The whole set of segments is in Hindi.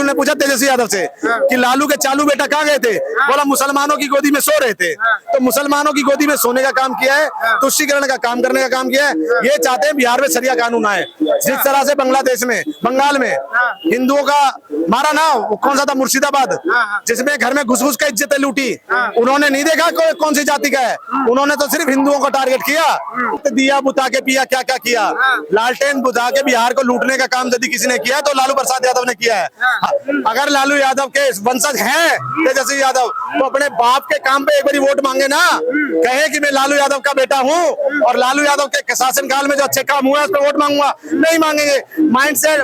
ने पूछा तेजस्वी यादव से कि लालू के चालू बेटा कहाँ गए थे, बोला मुसलमानों की गोदी में सो रहे थे। तो मुसलमानों की गोदी में सोने का काम किया है, तुष्टीकरण का काम करने का काम किया है। ये चाहते हैं बिहार में शरिया कानून आए। जिस तरह से बांग्लादेश में, बंगाल में हिंदुओं का मारा ना, कौन सा था, मुर्शिदाबाद, जिसमें घर में घुस घुस कर इज्जतें लूटी, उन्होंने नहीं देखा कौन सी जाति का है, उन्होंने तो सिर्फ हिंदुओं को टारगेट किया। दिया बुता के पिया, क्या क्या किया, लालटेन बुझा के बिहार को लूटने का काम यदि किसी ने किया तो लालू प्रसाद यादव ने किया है। अगर लालू यादव के वंशज हैं तेजस्वी यादव, तो अपने बाप के काम पे एक बारी वोट मांगे ना, कहे कि मैं लालू यादव का बेटा हूँ और लालू यादव के शासनकाल में जो अच्छे काम हुआ है उस पर वोट मांगूंगा। नहीं मांगेंगे।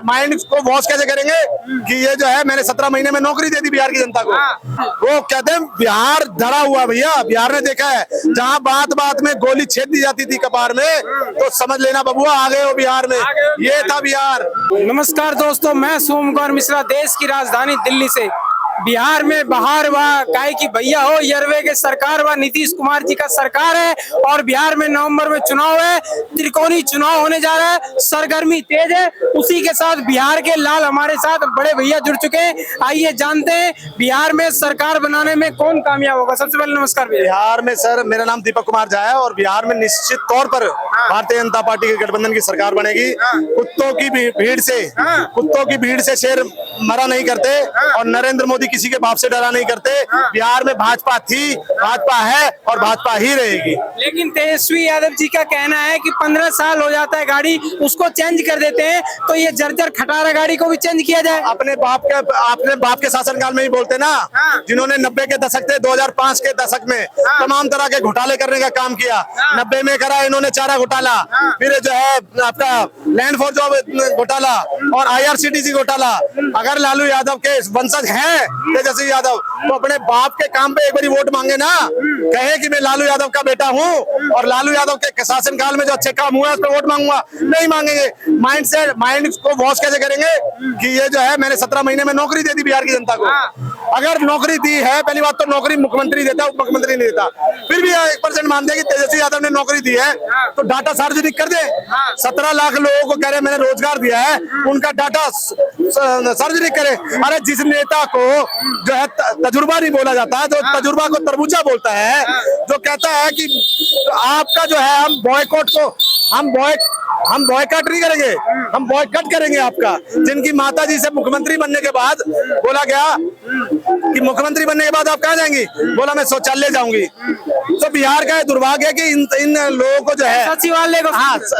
माइंड को वॉश कैसे करेंगे कि ये जो है मैंने 17 महीने में नौकरी दे दी बिहार की जनता को। वो कहते हैं बिहार धरा हुआ, भैया बिहार ने देखा है, जहाँ बात बात में गोली छेद दी जाती थी कपार में, तो समझ लेना बबुआ आ गए हो बिहार में। ये था बिहार। नमस्कार दोस्तों, मैं सोमकुमार मिश्रा, देश की राजधानी दिल्ली से। बिहार में बहार व काय की भैया हो, यरवे के सरकार व नीतीश कुमार जी का सरकार है और बिहार में नवंबर में चुनाव है, त्रिकोणीय चुनाव होने जा रहा है, सरगर्मी तेज है। उसी के साथ बिहार के लाल हमारे साथ बड़े भैया जुड़ चुके हैं। आइए जानते हैं बिहार में सरकार बनाने में कौन कामयाब होगा। सबसे पहले नमस्कार भैया। बिहार में सर, मेरा नाम दीपक कुमार झा है और बिहार में निश्चित तौर पर भारतीय जनता पार्टी के गठबंधन की सरकार बनेगी। कुत्तों की भीड़ से शेर मरा नहीं करते और नरेंद्र मोदी किसी के बाप से डरा नहीं करते। बिहार में भाजपा थी, भाजपा है और भाजपा ही रहेगी। लेकिन तेजस्वी यादव जी का कहना है कि 15 साल हो जाता है गाड़ी, उसको चेंज कर देते हैं, तो ये जर्जर खटारा गाड़ी को भी चेंज किया जाए। अपने बाप के शासनकाल में ही बोलते ना, जिन्होंने 90 के दशक थे, 2005 के दशक में तमाम तरह के घोटाले करने का काम किया। 90 में करा इन्होंने चारा घोटाला, फिर जो है आपका लैंड फॉर जॉब घोटाला और IRCTC घोटाला। अगर लालू यादव के वंशज हैं तेजस्वी यादव, तो अपने बाप के काम पे एक बारी वोट मांगे ना, कहे कि मैं लालू यादव का बेटा हूँ और लालू यादव के शासनकाल में जो अच्छे काम हुआ है उस पर वोट मांगूंगा। नहीं मांगेंगे। माइंड को वॉश कैसे करेंगे कि ये जो है मैंने 17 महीने में नौकरी दे दी बिहार की जनता को। अगर नौकरी दी है, पहली बात तो नौकरी मुख्यमंत्री देता, उप मुख्यमंत्री नहीं देता। फिर भी 1% मानते हैं कि तेजस्वी यादव ने नौकरी दी है तो डाटा सार्वजनिक कर दे। 17 लाख लोगों को कह रहे मैंने रोजगार दिया है, उनका डाटा सार्वजनिक करे। अरे जिस नेता को जो है तजुर्बा नहीं बोला जाता है, जो तजुर्बा को तरबूजा बोलता है, जो कहता है कि आपका जो है हम बॉयकॉट नहीं करेंगे, हम बॉयकॉट करेंगे आपका। जिनकी माताजी से मुख्यमंत्री बनने के बाद बोला गया कि मुख्यमंत्री बनने के बाद आप कहाँ जाएंगी, बोला मैं शौचालय जाऊंगी। तो बिहार का दुर्भाग्य है कि इन लोगों को जो है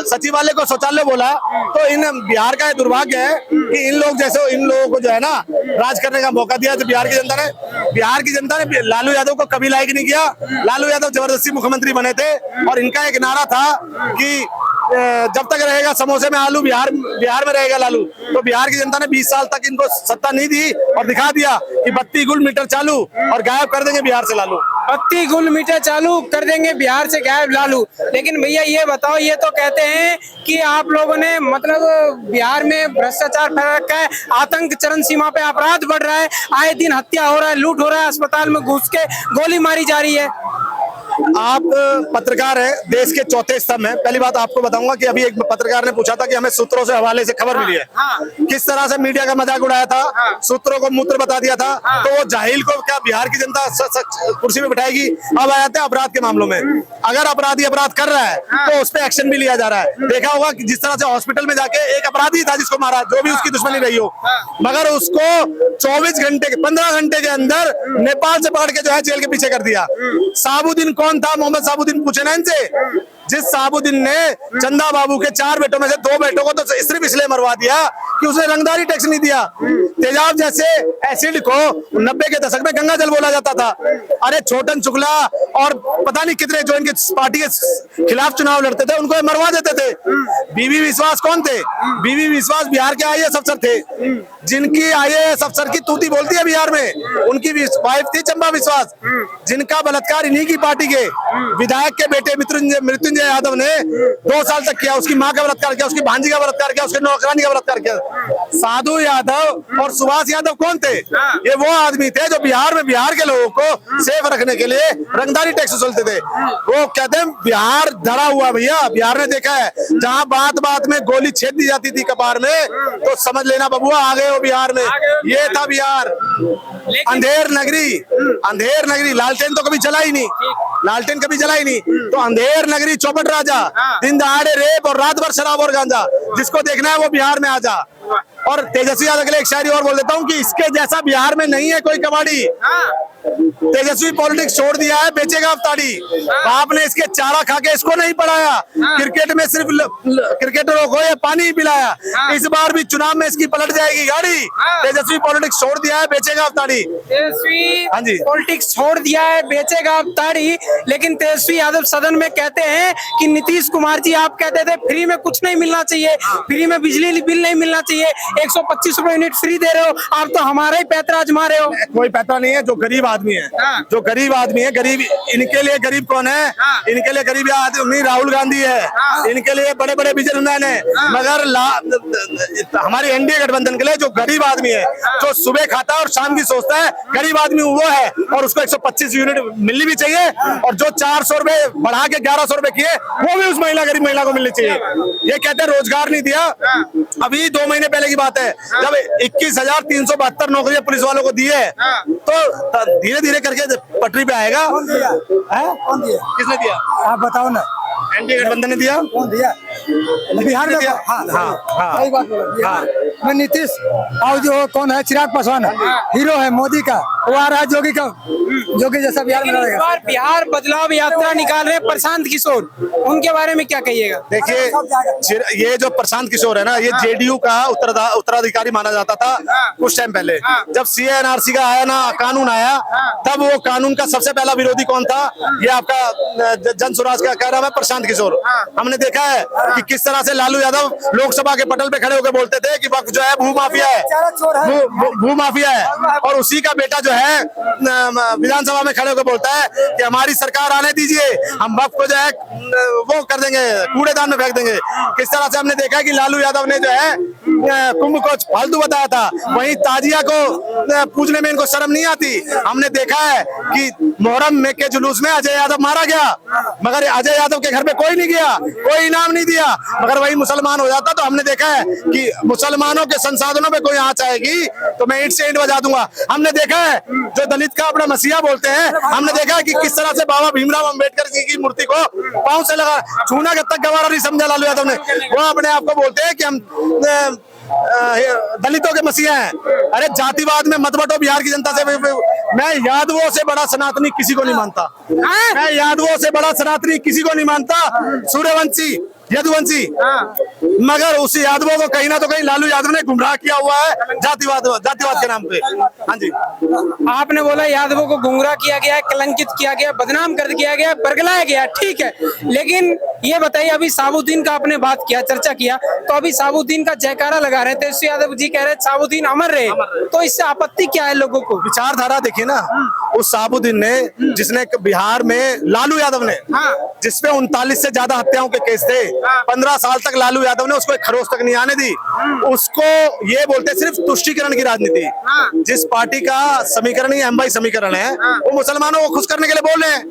सचिवालय को शौचालय बोला। तो इन बिहार का दुर्भाग्य है कि इन लोगों को जो है ना राज करने का मौका दिया। तो बिहार की जनता ने लालू यादव को कभी लाइक नहीं किया। लालू यादव जबरदस्ती मुख्यमंत्री बने थे और इनका एक नारा था कि जब तक रहेगा समोसे में आलू, बिहार में रहेगा लालू। तो बिहार की जनता ने 20 साल तक इनको सत्ता नहीं दी और दिखा दिया कि 32 गुल मीटर चालू और गायब कर देंगे बिहार से लालू। 32 गुल मीटर चालू कर देंगे बिहार से गायब लालू। लेकिन भैया ये बताओ, ये तो कहते हैं कि आप लोगों ने मतलब बिहार में भ्रष्टाचार फैल रखा है, आतंक चरम सीमा पे, अपराध बढ़ रहा है, आए दिन हत्या हो रहा है, लूट हो रहा है, अस्पताल में घुस के गोली मारी जा रही है। आप पत्रकार हैं, देश के चौथे स्तंभ हैं। पहली बात आपको बताऊंगा कि अभी एक पत्रकार ने पूछा था कि हमें सूत्रों से हवाले से खबर मिली है, किस तरह से मीडिया का मजाक उड़ाया था, सूत्रों को मूत्र बता दिया था। तो वो जाहिल को क्या बिहार की जनता कुर्सी में बिठाएगी? अब आ जाते हैं अपराध के मामलों में। अगर अपराधी अपराध कर रहा है तो उस पर एक्शन भी लिया जा रहा है। देखा होगा कि जिस तरह से हॉस्पिटल में जाके एक अपराधी था जिसको मारा, जो भी उसकी दुश्मनी रही हो, मगर उसको 15 घंटे के अंदर नेपाल से पकड़ के जो है जेल के पीछे कर दिया। साबुद्दीन कौन था? मोहम्मद साबुद्दीन पूछे ना इनसे। जिस साबुद्दीन ने चंदा बाबू के 4 बेटों में से 2 बेटों को तो सिर्फ इसलिए मरवा दिया कि उसने रंगदारी टैक्स नहीं दिया। तेजाब जैसे एसिड को 90 के दशक में गंगा जल बोला जाता था। अरे छोटन शुक्ला और पता नहीं कितने जो इनके पार्टी के खिलाफ चुनाव लड़ते थे उनको मरवा देते थे। बीवी विश्वास कौन थे? बीवी विश्वास बिहार के IAS अफसर थे, जिनकी IAS अफसर की तूती बोलती है बिहार में। उनकी वाइफ थी चंबा विश्वास, जिनका बलात्कार इन्हीं की पार्टी के विधायक के बेटे मृत्युंजय यादव ने 2 साल तक किया। उसकी मां का बलात्कार किया, उसकी भांजी का बलात्कार किया, उसके नौकरानी का बलात्कार किया। साधु यादव और सुभाष यादव कौन थे? ये वो आदमी थे जो बिहार में बिहार के लोगों को सेफ रखने के लिए रंगदारी टैक्स वसूलते थे। वो कहते हैं बिहार धरा हुआ भैया, बिहार ने देखा है जहाँ बात बात में गोली छेद दी जाती थी कपार में, तो समझ लेना बबुआ आ गए हो बिहार में। ये था बिहार, अंधेर नगरी, अंधेर नगरी। लालटेन तो कभी जला ही नहीं, लालटेन कभी जला ही नहीं, तो अंधेर नगरी, चौपट राजा, दिन दहाड़े रेप और रात भर शराब और गांजा। जिसको देखना है वो बिहार में आ जा। और तेजस्वी यादव के लिए एक शायरी और बोल देता हूँ कि इसके जैसा बिहार में नहीं है कोई कबाड़ी। तेजस्वी पॉलिटिक्स छोड़ दिया है, बेचेगा अवताड़ी। बाप ने इसके चारा खा के इसको नहीं पढ़ाया, क्रिकेट में सिर्फ क्रिकेटरों को ये पानी ही पिलाया। इस बार भी चुनाव में इसकी पलट जाएगी गाड़ी। तेजस्वी पॉलिटिक्स छोड़ दिया है, बेचेगा अवताड़ी। तेजस्वी हाँ जी, पॉलिटिक्स छोड़ दिया है, बेचेगा अवताड़ी। लेकिन तेजस्वी यादव सदन में कहते हैं कि नीतीश कुमार जी आप कहते थे फ्री में कुछ नहीं मिलना चाहिए, फ्री में बिजली बिल नहीं मिलना चाहिए, 125 रुपए यूनिट फ्री दे रहे हो, आप तो हमारा ही पैतरा आजमा रहे हो। कोई पैसा नहीं है, जो गरीब आदमी है, जो गरीब आदमी है, गरीब इनके लिए गरीब कौन है? इनके लिए गरीब आदमी राहुल गांधी है, इनके लिए बड़े बड़े बिजनेसमैन है। मगर हमारी एनडीए गठबंधन के लिए जो गरीब आदमी है, जो सुबह खाता है और शाम की सोचता है, गरीब आदमी वो है। और उसको 125 यूनिट मिलनी भी चाहिए, और जो 400 रुपए बढ़ा के 1100 रुपए किए वो भी उस महिला, गरीब महिला को मिलनी चाहिए। ये कहते हैं रोजगार नहीं दिया। अभी 2 महीने पहले की बात है, जब 21,372 नौकरियां पुलिस वालों को दी है, तो धीरे धीरे करके पटरी पे आएगा। कौन दिया? किसने दिया? आप बताओ ना। एनडीए गठबंधन ने दिया। कौन दिया? बिहार में। दिया। हाँ, हाँ। सही बात बोला। बिहार में नीतीश और जो कौन है, चिराग पासवान हीरो है मोदी का, वो आ रहा है जोगी का, जोगी जैसा बिहार में लेकिन इस रहेगा। बार बिहार बदलाव यात्रा निकाल रहे हैं प्रशांत किशोर, उनके बारे में क्या कहिएगा? देखिए, ये जो प्रशांत किशोर है ना, ये जेडीयू का उत्तराधिकारी माना जाता था कुछ टाइम पहले। जब सीएनआरसी का आया ना, कानून आया, तब वो कानून का सबसे पहला विरोधी कौन था? ये आपका जन स्वराज का कह रहा है प्रशांत किशोर। हमने देखा है कि किस तरह से लालू यादव लोकसभा के पटल पे खड़े होकर बोलते थे कि वक्त जो है भू माफिया है, भू माफिया है। और उसी का बेटा जो है विधानसभा में खड़े होकर बोलता है कि हमारी सरकार आने दीजिए, हम वक्त को जो है वो कर देंगे, कूड़ेदान में फेंक देंगे। किस तरह से हमने देखा है कि लालू यादव ने जो है कुंभ को फालतू बताया था, वहीं ताजिया को पूछने में इनको शर्म नहीं आती। हमने देखा है कि मोहर्रम में के जुलूस में अजय यादव मारा गया, मगर अजय यादव के घर पे कोई नहीं गया, कोई इनाम नहीं दिया। मगर वही मुसलमान हो जाता तो हमने देखा है कि मुसलमानों के संसाधनों पे कोई आंच आएगी तो मैं ईंट से ईंट बजा दूंगा। हमने देखा है जो दलित का अपना मसीहा बोलते हैं, हमने देखा है कि किस तरह से बाबा भीमराव अंबेडकर जी की मूर्ति को पांव से लगा छूना के तक गवारा नहीं समझा लालू यादव ने। वो अपने आप को बोलते हैं कि हम दलितों के मसीहा हैं। अरे जातिवाद में मत बटो बिहार की जनता से। मैं यादवों से बड़ा सनातनी किसी को नहीं मानता, मैं यादवों से बड़ा सनातनी किसी को नहीं मानता, सूर्यवंशी यदुवंशी। मगर उस यादवों को कहीं ना तो कहीं लालू यादव ने गुमराह किया हुआ है जातिवाद के नाम पे। हाँ जी, आपने बोला यादवों को गुमराह किया गया, कलंकित किया गया, बदनाम कर दिया गया, बरगलाया गया, ठीक है। लेकिन ये बताइए, अभी साबुद्दीन का आपने बात किया, चर्चा किया, तो अभी साबुद्दीन का जयकारा लगा रहे थे, तेजस्वी यादव जी कह रहे साबुद्दीन अमर रहे, तो इससे आपत्ति क्या है लोगों को? विचारधारा देखिए ना, उस साबुद्दीन ने, जिसने बिहार में लालू यादव ने, जिसपे 39 से ज्यादा हत्याओं के केस थे, 15 साल तक लालू यादव ने उसको एक खरोच तक नहीं आने दी। उसको ये बोलते सिर्फ तुष्टीकरण की राजनीति। जिस पार्टी का समीकरण ही एमवाई समीकरण है, वो मुसलमानों को खुश करने के लिए बोल रहे हैं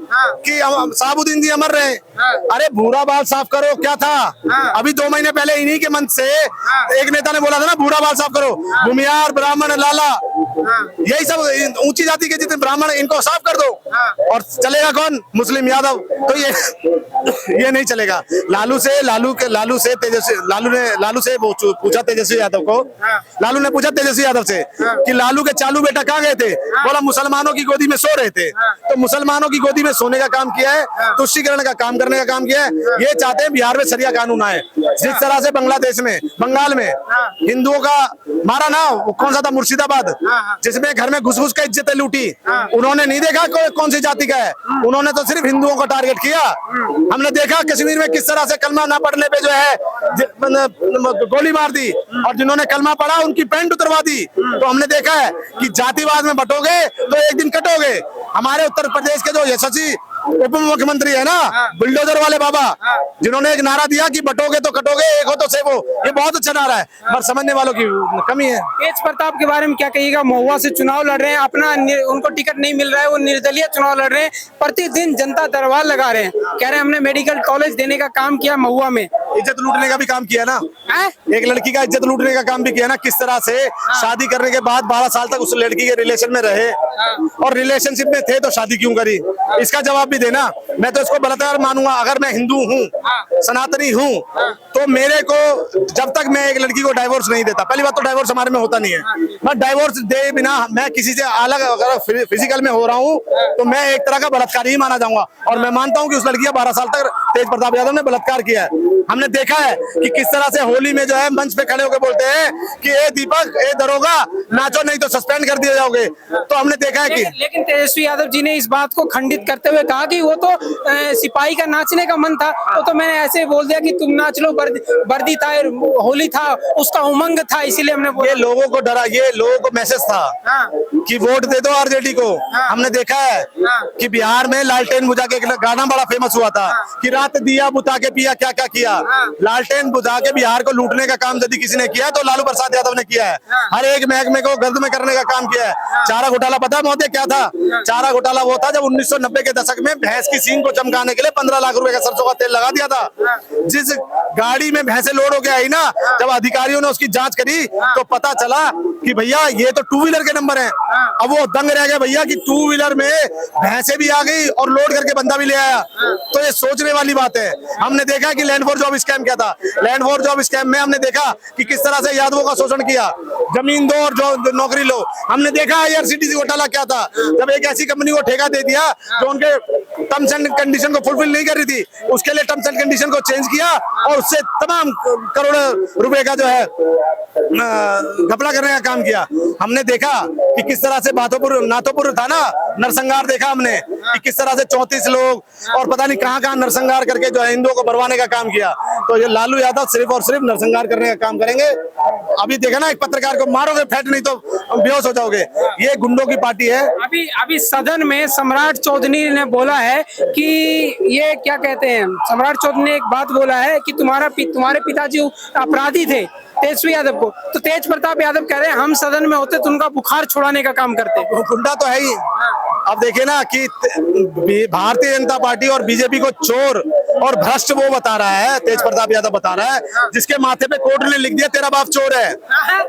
कि साबुद्दीन जी अमर रहे। अरे भूरा बाल साफ करो, क्या था? अभी 2 महीने पहले इन्हीं के मंच से एक नेता ने बोला था ना, भूरा बाल साफ करो, भूमियार, ब्राह्मण, लाला, यही सब ऊंची जाति के जितने ब्राह्मण, इनको साफ कर दो। और चलेगा कौन? मुस्लिम यादव। तो ये नहीं चलेगा। लालू से पूछा तेजस्वी यादव को, लालू ने पूछा तेजस्वी यादव से कि लालू के चालू बेटा कहाँ गए थे? बोला मुसलमानों की गोदी में सो रहे थे। तो मुसलमानों की गोदी में सोने का काम किया है, तुष्टीकरण का काम करने का काम किया है। ये चाहते हैं बिहार में शरिया कानून आए। जिस तरह से बंगाल में हिंदुओं का मारा ना, कौन सा था, मुर्शिदाबाद, जिसमें घर में घुस घुस कर इज्जतें लूटी, उन्होंने नहीं देखा कौन सी जाति का है, उन्होंने तो सिर्फ हिंदुओं को टारगेट किया। हमने देखा कश्मीर में किस तरह से कलमा ना पढ़ने पे जो है गोली मार दी, और जिन्होंने कलमा पढ़ा उनकी पैंट उतरवा दी। तो हमने देखा है कि जातिवाद में बटोगे तो एक दिन कटोगे। हमारे उत्तर प्रदेश के जो यशस्वी उप मुख्यमंत्री है ना, बुलडोजर वाले बाबा, जिन्होंने एक नारा दिया कि बटोगे तो कटोगे, एक हो तो सेवो, ये बहुत अच्छा नारा है, पर समझने वालों की कमी है। तेज प्रताप के बारे में क्या कहिएगा? महुआ से चुनाव लड़ रहे हैं, उनको टिकट नहीं मिल रहा है, वो निर्दलीय चुनाव लड़ रहे हैं, प्रतिदिन जनता दरबार लगा रहे हैं, कह रहे हैं हमने मेडिकल कॉलेज देने का काम किया महुआ में। इज्जत लूटने का भी काम किया ना, एक लड़की का इज्जत लूटने का काम भी किया ना, किस तरह से शादी करने के बाद 12 साल तक उस लड़की के रिलेशन में रहे, और रिलेशनशिप में थे तो शादी क्यों करी, इसका जवाब भी देना। मैं तो इसको बलात्कार मानूंगा। अगर मैं हिंदू हूँ, सनातनी हूँ, तो मेरे को जब तक मैं एक लड़की को डाइवोर्स नहीं देता, पहली बात तो डाइवोर्स हमारे में होता नहीं है, मैं डाइवोर्स दे बिना मैं किसी से अलग अगर फिजिकल में हो रहा हूँ तो मैं एक तरह का बलात्कार ही माना जाऊंगा। और मैं मानता हूँ कि उस लड़की का 12 साल तक तेज प्रताप यादव ने बलात्कार किया है। हमने देखा है कि किस तरह से होली में जो है मंच पे खड़े होकर बोलते हैं कि ए दीपक, ए दरोगा, नाचो नहीं तो सस्पेंड कर दिए जाओगे। तो हमने देखा है कि लेकिन तेजस्वी यादव जी ने इस बात को खंडित करते हुए कहा कि वो तो सिपाही का नाचने का मन था, तो मैंने ऐसे बोल दिया कि तुम नाच लो, वर्दी था, होली था, उसका उमंग था, इसीलिए हमने बोला। ये लोगों को डरा, ये लोगों को मैसेज था कि वोट दे दो आरजेडी को। हमने देखा है कि बिहार में लालटेन बुझा के एक गाना बड़ा फेमस हुआ था कि रात दिया बुता के पिया क्या क्या किया। लालटेन बुझा के बिहार को लूटने का काम यदि किसी ने किया तो लालू प्रसाद यादव ने किया है। हर एक महकमे को गर्द में करने का काम किया है। चारा घोटाला पता है महोदय क्या था? चारा घोटाला वो था जब 1990 के दशक में भैंस की सींग को चमकाने के लिए 15 लाख रुपए का सरसों का तेल लगा दिया था। जिस गाड़ी में भैंसे लोड होके आई ना, जब अधिकारियों ने उसकी जांच करी तो पता चला कि भैया ये तो 2 व्हीलर के नंबर हैं। अब वो दंग रह गया भैया कि 2 व्हीलर में भैंसे भी आ गई और लोड करके बंदा भी ले आया। तो ये सोचने वाली बात है। हमने देखा कि लैंड फॉर जॉब स्कैम क्या था। लैंड फॉर जॉब स्कैम में हमने देखा कि किस तरह से यादवों का शोषण किया, जमीन दो और जो नौकरी लो। हमने देखा IRCTC घोटाला क्या था, जब एक ऐसी कंपनी को ठेका दे दिया जो उनके टर्म्स एंड कंडीशन को फुलफिल नहीं कर रही थी, उसके लिए टर्म्स एंड कंडीशन को चेंज किया और उससे तमाम करोड़ों रुपए का जो है घपला करने का काम किया। हमने देखा कि किस तरह से नाथोपुर था ना, नरसंहार देखा हमने कि किस तरह से 34 लोग और पता नहीं कहां नरसंहार करके जो है हिंदुओं को बरवाने का काम किया। तो ये लालू यादव सिर्फ और सिर्फ नरसंहार करने का काम करेंगे। अभी देखा ना, एक पत्रकार को मारोगे फैट नहीं तो बेहोश हो जाओगे। ये गुंडों की पार्टी है। अभी सदन में सम्राट चौधरी ने बोला है कि ये क्या कहते हैं, सम्राट चौधरी ने एक बात बोला है कि तुम्हारे पिताजी अपराधी थे तेजस्वी यादव को, तो तेज प्रताप यादव कह रहे हैं हम सदन में होते तो उनका बुखार छुड़ाने का काम करते। गुंडा तो है ही। अब देखिए ना कि भारतीय जनता पार्टी और बीजेपी को चोर और भ्रष्ट वो बता रहा है, तेज प्रताप यादव बता रहा है, जिसके माथे पे कोर्ट ने लिख दिया तेरा बाप चोर है।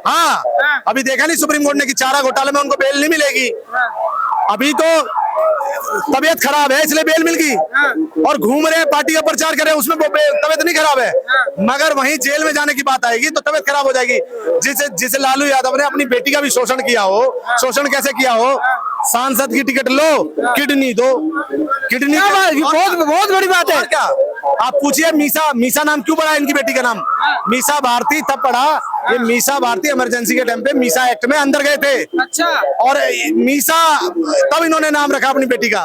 हाँ, अभी देखा नहीं सुप्रीम कोर्ट ने कि चारा घोटाले में उनको बेल नहीं मिलेगी। अभी तो तबीयत खराब है इसलिए बेल मिल गई और घूम रहे हैं, पार्टी का प्रचार कर रहे हैं, उसमें तबीयत नहीं खराब है। मगर वहीं जेल में जाने की बात आएगी तो तबीयत खराब हो जाएगी। जिसे लालू यादव ने अपनी बेटी का भी शोषण किया हो, शोषण कैसे किया हो, सांसद की टिकट लो, किडनी दो, किडनी बहुत बड़ी बात है। क्या आप पूछिए, मीसा नाम क्यों पड़ा इनकी बेटी का नाम? मीसा भारती तब पड़ा, ये मीसा भारती इमरजेंसी के टाइम पे मीसा एक्ट में अंदर गए थे। अच्छा। और मीसा तब इन्होंने नाम रखा अपनी बेटी का।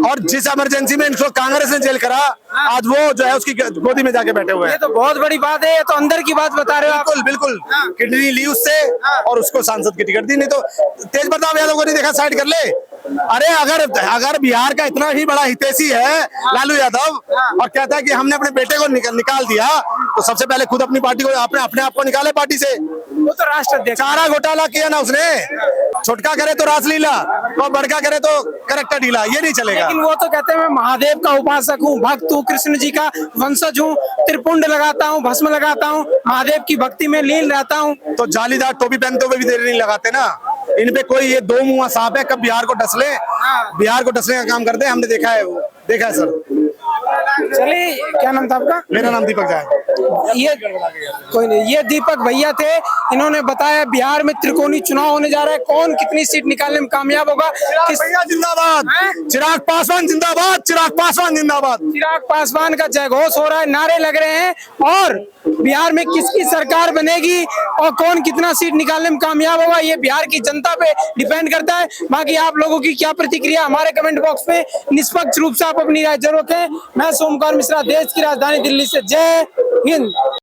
और जिस इमरजेंसी में इनको कांग्रेस ने जेल करा, आज वो जो है उसकी गोदी में जाके बैठे हुए हैं। ये तो बहुत बड़ी बात है, ये तो अंदर की बात बता रहे हो आप। बिल्कुल किडनी ली उससे और उसको सांसद की टिकट दी। नहीं तो तेज प्रताप यादव को नहीं देखा, साइड कर ले। अरे अगर बिहार का इतना ही बड़ा हितैषी है लालू यादव और कहता है कि हमने अपने बेटे को निकाल दिया, तो सबसे पहले खुद अपनी पार्टी को, अपने आप को निकाले पार्टी से। वो तो राष्ट्राध्यक्ष। चारा घोटाला किया ना उसने, छोटका करे तो रासलीला और बड़का करे तो करेक्टर ढीला, ये नहीं चलेगा। लेकिन वो तो कहते हैं मैं महादेव का उपासक हूँ, भक्त हूँ, कृष्ण जी का वंशज हूँ, त्रिपुंड लगाता हूँ, भस्म लगाता हूँ, महादेव की भक्ति में लीन रहता हूँ। तो जालीदार टोपी पहनते हुए भी देर नहीं लगाते ना। इन पे कोई ये 2 मुंहा सांप है, कब बिहार को डस ले, बिहार को डसने का काम करते हैं। हमने देखा है सर। चलिए, क्या नाम था आपका? मेरा नाम दीपक है। ये कोई नहीं, ये दीपक भैया थे, इन्होंने बताया बिहार में त्रिकोणीय चुनाव होने जा रहा है, कौन कितनी सीट निकालने में कामयाब होगा। भैया जिंदाबाद, चिराग पासवान जिंदाबाद, चिराग पासवान जिंदाबाद। चिराग पासवान का जयघोष हो रहा है, नारे लग रहे हैं, और बिहार में किसकी सरकार बनेगी और कौन कितना सीट निकालने में कामयाब होगा, ये बिहार की जनता पे डिपेंड करता है। बाकी आप लोगों की क्या प्रतिक्रिया, हमारे कमेंट बॉक्स में निष्पक्ष रूप से आप अपनी राय जरूर रखें। मैं सोमकुमार मिश्रा, देश की राजधानी दिल्ली से। जय हिंद।